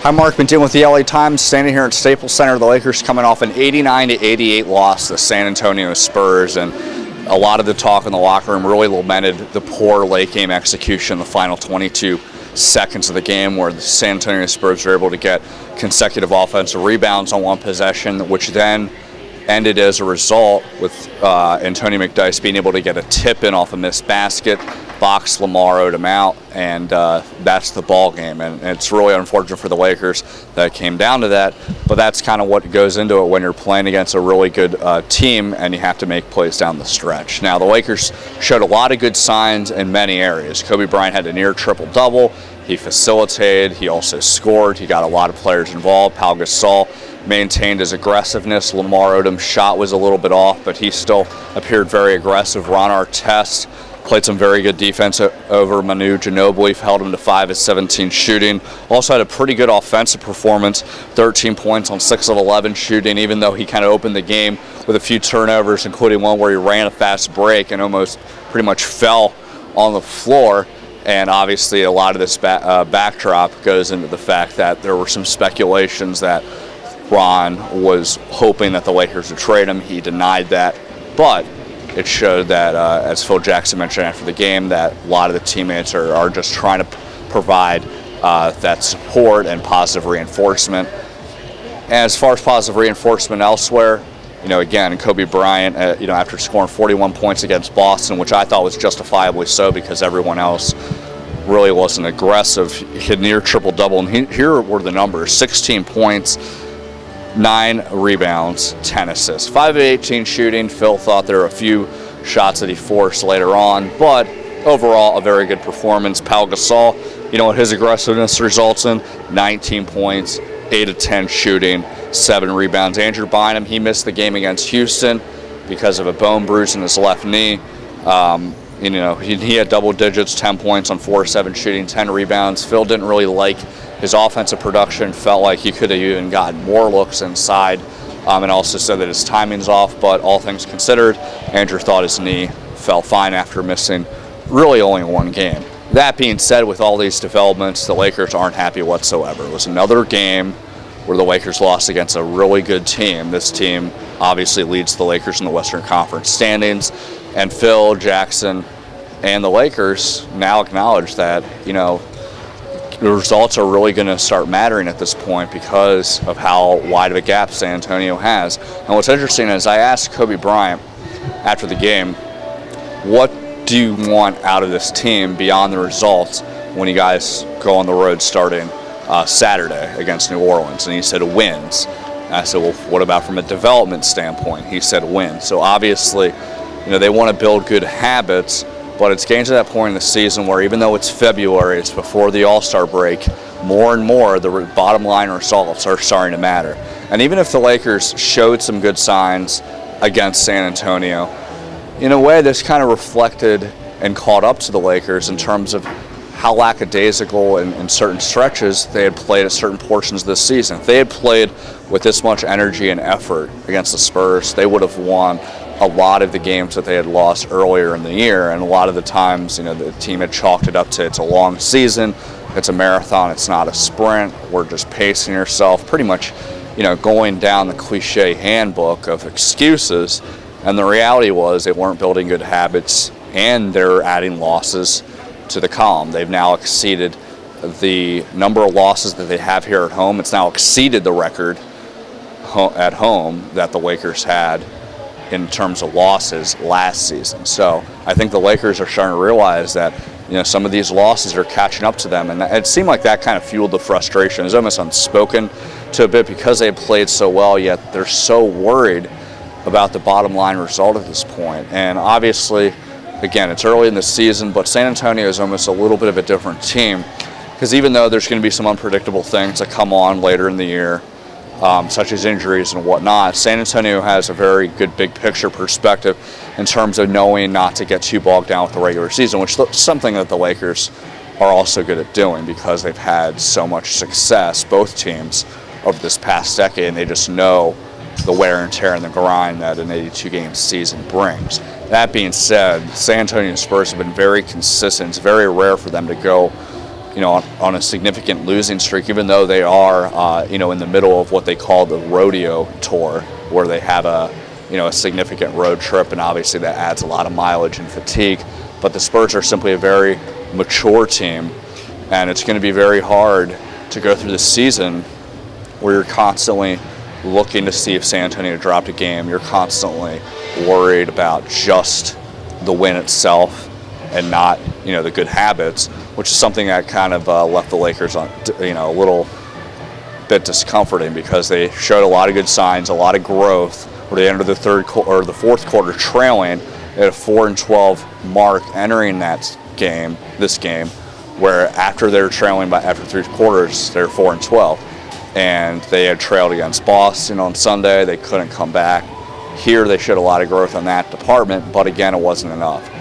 Hi, Mark. Been dealing with the LA Times, standing here at Staples Center. The Lakers coming off an 89-88 loss to the San Antonio Spurs, and a lot of the talk in the locker room really lamented the poor late game execution in the final 22 seconds of the game, where the San Antonio Spurs were able to get consecutive offensive rebounds on one possession, which then ended as a result with Antonio McDyess being able to get a tip-in off a missed basket, box Lamar, owed him out, and that's the ball game. And it's really unfortunate for the Lakers that it came down to that, but that's kind of what goes into it when you're playing against a really good team and you have to make plays down the stretch. Now, the Lakers showed a lot of good signs in many areas. Kobe Bryant had a near triple-double. He facilitated. He also scored. He got a lot of players involved. Pau Gasol maintained his aggressiveness. Lamar Odom's shot was a little bit off, but he still appeared very aggressive. Ron Artest played some very good defense over Manu Ginobili, held him to 5 of 17 shooting. Also had a pretty good offensive performance, 13 points on 6 of 11 shooting, even though he kind of opened the game with a few turnovers, including one where he ran a fast break and almost pretty much fell on the floor. And obviously a lot of this backdrop goes into the fact that there were some speculations that Ron was hoping that the Lakers would trade him. He denied that, but it showed that, as Phil Jackson mentioned after the game, that a lot of the teammates are just trying to provide that support and positive reinforcement. And as far as positive reinforcement elsewhere, again, Kobe Bryant, after scoring 41 points against Boston, which I thought was justifiably so because everyone else really wasn't aggressive, he had near triple-double, and here were the numbers: 16 points, 9 rebounds, 10 assists. 5 of 18 shooting. Phil thought there were a few shots that he forced later on, but overall a very good performance. Pau Gasol, what his aggressiveness results in: 19 points, 8 of 10 shooting, 7 rebounds. Andrew Bynum, he missed the game against Houston because of a bone bruise in his left knee. He had double digits, 10 points on 4 of 7 shooting, 10 rebounds. Phil didn't really like his offensive production, felt like he could have even gotten more looks inside, and also said that his timing's off. But all things considered, Andrew thought his knee felt fine after missing really only one game. That being said, with all these developments, the Lakers aren't happy whatsoever. It was another game where the Lakers lost against a really good team. This team obviously leads the Lakers in the Western Conference standings, and Phil Jackson and the Lakers now acknowledge that, the results are really going to start mattering at this point because of how wide of a gap San Antonio has. And what's interesting is I asked Kobe Bryant after the game, what do you want out of this team beyond the results when you guys go on the road starting Saturday against New Orleans? And he said wins. And I said, well, what about from a development standpoint? He said wins. So obviously, they want to build good habits, but it's getting to that point in the season where even though it's February, it's before the All-Star break, more and more the bottom line results are starting to matter. And even if the Lakers showed some good signs against San Antonio, in a way this kind of reflected and caught up to the Lakers in terms of how lackadaisical in certain stretches they had played at certain portions of this season. If they had played with this much energy and effort against the Spurs, they would have won a lot of the games that they had lost earlier in the year. And a lot of the times, the team had chalked it up to it's a long season, it's a marathon, it's not a sprint, we're just pacing yourself, pretty much, going down the cliche handbook of excuses. And the reality was they weren't building good habits, and they're adding losses to the column. They've now exceeded the number of losses that they have here at home. It's now exceeded the record at home that the Lakers had in terms of losses last season. So I think the Lakers are starting to realize that some of these losses are catching up to them, and it seemed like that kind of fueled the frustration. It was almost unspoken to a bit because they had played so well, yet they're so worried about the bottom line result at this point. And obviously, again, it's early in the season, but San Antonio is almost a little bit of a different team because even though there's going to be some unpredictable things that come on later in the year, such as injuries and whatnot, San Antonio has a very good big picture perspective in terms of knowing not to get too bogged down with the regular season, which is something that the Lakers are also good at doing because they've had so much success, both teams, over this past decade, and they just know the wear and tear and the grind that an 82-game season brings. That being said, San Antonio Spurs have been very consistent. It's very rare for them to go on a significant losing streak, even though they are, in the middle of what they call the rodeo tour, where they have a significant road trip, and obviously that adds a lot of mileage and fatigue. But the Spurs are simply a very mature team, and it's going to be very hard to go through the season where you're constantly looking to see if San Antonio dropped a game. You're constantly worried about just the win itself and not, the good habits, which is something that kind of left the Lakers on, a little bit discomforting, because they showed a lot of good signs, a lot of growth, where they entered the fourth quarter trailing at a 4-12 mark entering this game, where after they're trailing after 3 quarters, they're 4-12, and they had trailed against Boston on Sunday. They couldn't come back. Here they showed a lot of growth in that department, but again, it wasn't enough.